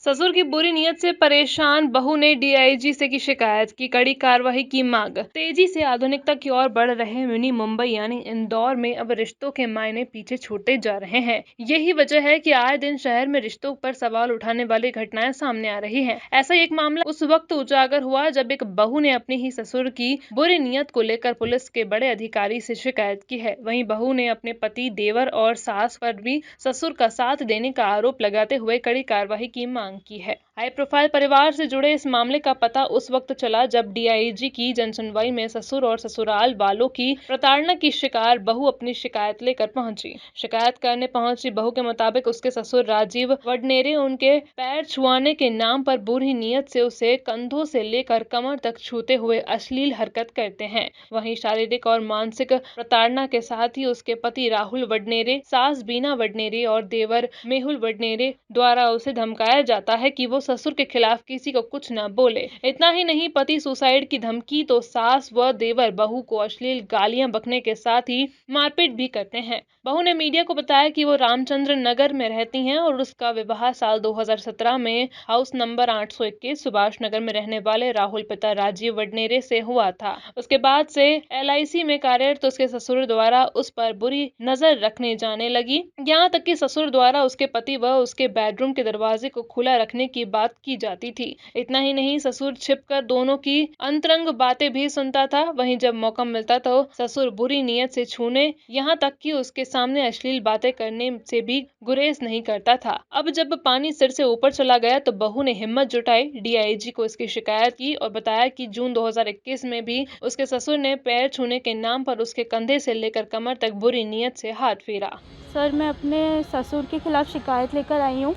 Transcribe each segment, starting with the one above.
ससुर की बुरी नीयत से परेशान बहू ने डीआईजी से की शिकायत की, कड़ी कार्रवाई की मांग। तेजी से आधुनिकता की ओर बढ़ रहे मिनी मुंबई यानी इंदौर में अब रिश्तों के मायने पीछे छूटते जा रहे हैं। यही वजह है कि आए दिन शहर में रिश्तों पर सवाल उठाने वाली घटनाएं सामने आ रही हैं। ऐसा एक मामला उस वक्त उजागर हुआ जब एक बहू ने अपने ही ससुर की बुरी नीयत को लेकर पुलिस के बड़े अधिकारी से शिकायत की है। वहीं बहू ने अपने पति, देवर और सास पर भी ससुर का साथ देने का आरोप लगाते हुए कड़ी कार्रवाई की मांग की है। हाई प्रोफाइल परिवार से जुड़े इस मामले का पता उस वक्त चला जब डीआईजी की जनसुनवाई में ससुर और ससुराल वालों की प्रताड़ना की शिकार बहू अपनी शिकायत लेकर पहुंची। शिकायत करने पहुंची बहू के मुताबिक उसके ससुर राजीव वडनेरे उनके पैर छुआने के नाम पर बुरी नीयत से उसे कंधों से लेकर कमर तक छूते हुए अश्लील हरकत करते हैं। वहीं शारीरिक और मानसिक प्रताड़ना के साथ ही उसके पति राहुल वडनेरे, सास बीना वडनेरे और देवर मेहुल वडनेरे द्वारा उसे धमकाया जाता है कि वो ससुर के खिलाफ किसी को कुछ न बोले। इतना ही नहीं, पति सुसाइड की धमकी तो सास व देवर बहू को अश्लील गालियां बकने के साथ ही मारपीट भी करते हैं। बहू ने मीडिया को बताया कि वो रामचंद्र नगर में रहती हैं और उसका विवाह साल 2017 में हाउस नंबर 821 सुभाष नगर में रहने वाले राहुल पिता राजीव वडनेरे से हुआ था। उसके बाद से एलआईसी में कार्यरत उसके ससुर द्वारा उस पर बुरी नजर रखने जाने लगी। यहाँ तक कि ससुर द्वारा उसके पति व उसके बेडरूम के दरवाजे को खुला रखने की बात की जाती थी। इतना ही नहीं, ससुर छिपकर दोनों की अंतरंग बातें भी सुनता था। वहीं जब मौका मिलता तो ससुर बुरी नीयत से छूने, यहाँ तक कि उसके सामने अश्लील बातें करने से भी गुरेज नहीं करता था। अब जब पानी सिर से ऊपर चला गया तो बहू ने हिम्मत जुटाई, डीआईजी को इसकी शिकायत की और बताया कि जून 2021 में भी उसके ससुर ने पैर छूने के नाम पर उसके कंधे से लेकर कमर तक बुरी नीयत से हाथ फेरा। सर, मैं अपने ससुर के खिलाफ शिकायत लेकर आई हूँ,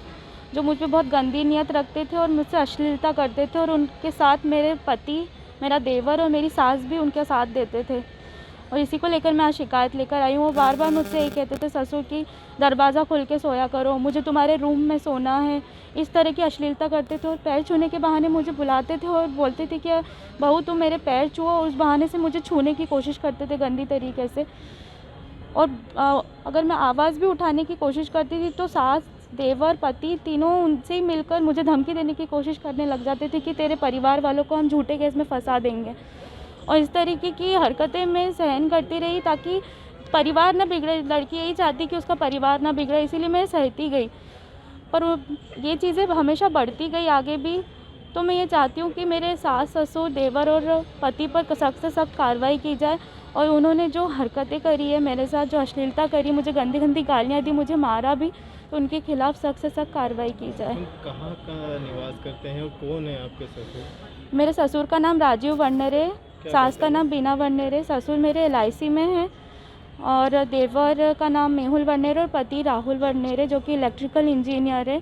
जो मुझ पे बहुत गंदी नीयत रखते थे और मुझसे अश्लीलता करते थे, और उनके साथ मेरे पति, मेरा देवर और मेरी सास भी उनके साथ देते थे। और इसी को लेकर मैं आज शिकायत लेकर आई हूँ। वो बार बार मुझसे यही कहते थे, ससुर की दरवाज़ा खोल के सोया करो, मुझे तुम्हारे रूम में सोना है। इस तरह की अश्लीलता करते थे और पैर छूने के बहाने मुझे बुलाते थे और बोलते थे कि बहू तुम मेरे पैर छुओ। उस बहाने से मुझे छूने की कोशिश करते थे गंदी तरीके से। और अगर मैं आवाज़ भी उठाने की कोशिश करती थी तो सास, देवर, पति तीनों उनसे ही मिलकर मुझे धमकी देने की कोशिश करने लग जाते थे कि तेरे परिवार वालों को हम झूठे केस में फंसा देंगे। और इस तरीके की हरकतें मैं सहन करती रही ताकि परिवार ना बिगड़े। लड़की यही चाहती कि उसका परिवार ना बिगड़े, इसीलिए मैं सहती गई। पर ये चीज़ें हमेशा बढ़ती गई आगे भी। तो मैं ये चाहती हूँ कि मेरे सास, ससुर, देवर और पति पर सख्त से सख्त कार्रवाई की जाए। और उन्होंने जो हरकतें करी है मेरे साथ, जो अश्लीलता करी, मुझे गंदी गंदी गालियाँ दी, मुझे मारा भी, तो उनके खिलाफ सख्त से सख्त कार्रवाई की जाए। कहाँ का निवास करते हैं और कौन है आपके ससुर? मेरे ससुर का नाम राजीव वडनेरे, सास का नाम बीना वडनेरे। ससुर मेरे एलआईसी में हैं। और देवर का नाम मेहुल वडनेरे और पति राहुल वडनेरे, जो कि इलेक्ट्रिकल इंजीनियर है।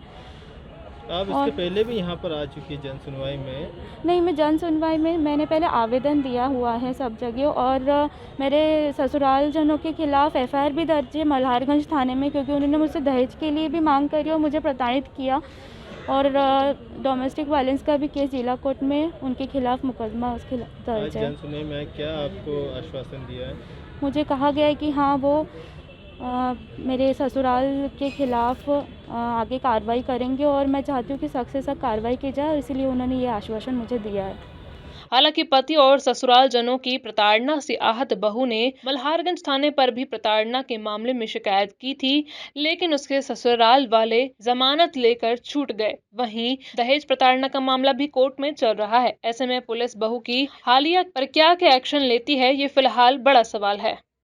आप इसके पहले भी यहाँ पर आ चुकी है जन सुनवाई में? नहीं, मैं जन सुनवाई में मैंने पहले आवेदन दिया हुआ है सब जगह, और मेरे ससुराल जनों के खिलाफ एफआईआर भी दर्ज है मल्हारगंज थाने में, क्योंकि उन्होंने मुझसे दहेज के लिए भी मांग करी और मुझे प्रताड़ित किया। और डोमेस्टिक वायलेंस का भी केस जिला कोर्ट में उनके खिलाफ मुकदमा उसके दर्ज है। जन सुनवाई में क्या आपको आश्वासन दिया है? मुझे कहा गया है कि हाँ, वो मेरे ससुराल के खिलाफ आगे कार्रवाई करेंगे, और मैं चाहती हूँ कि सख्त से सख्त कार्रवाई की जाए, और इसीलिए उन्होंने ये आश्वासन मुझे दिया है। हालांकि पति और ससुराल जनों की प्रताड़ना से आहत बहू ने मल्हारगंज थाने पर भी प्रताड़ना के मामले में शिकायत की थी, लेकिन उसके ससुराल वाले जमानत लेकर छूट गए। वहीं दहेज प्रताड़ना का मामला भी कोर्ट में चल रहा है। ऐसे में पुलिस बहू की हालिया पर क्या एक्शन लेती है, ये फिलहाल बड़ा सवाल है।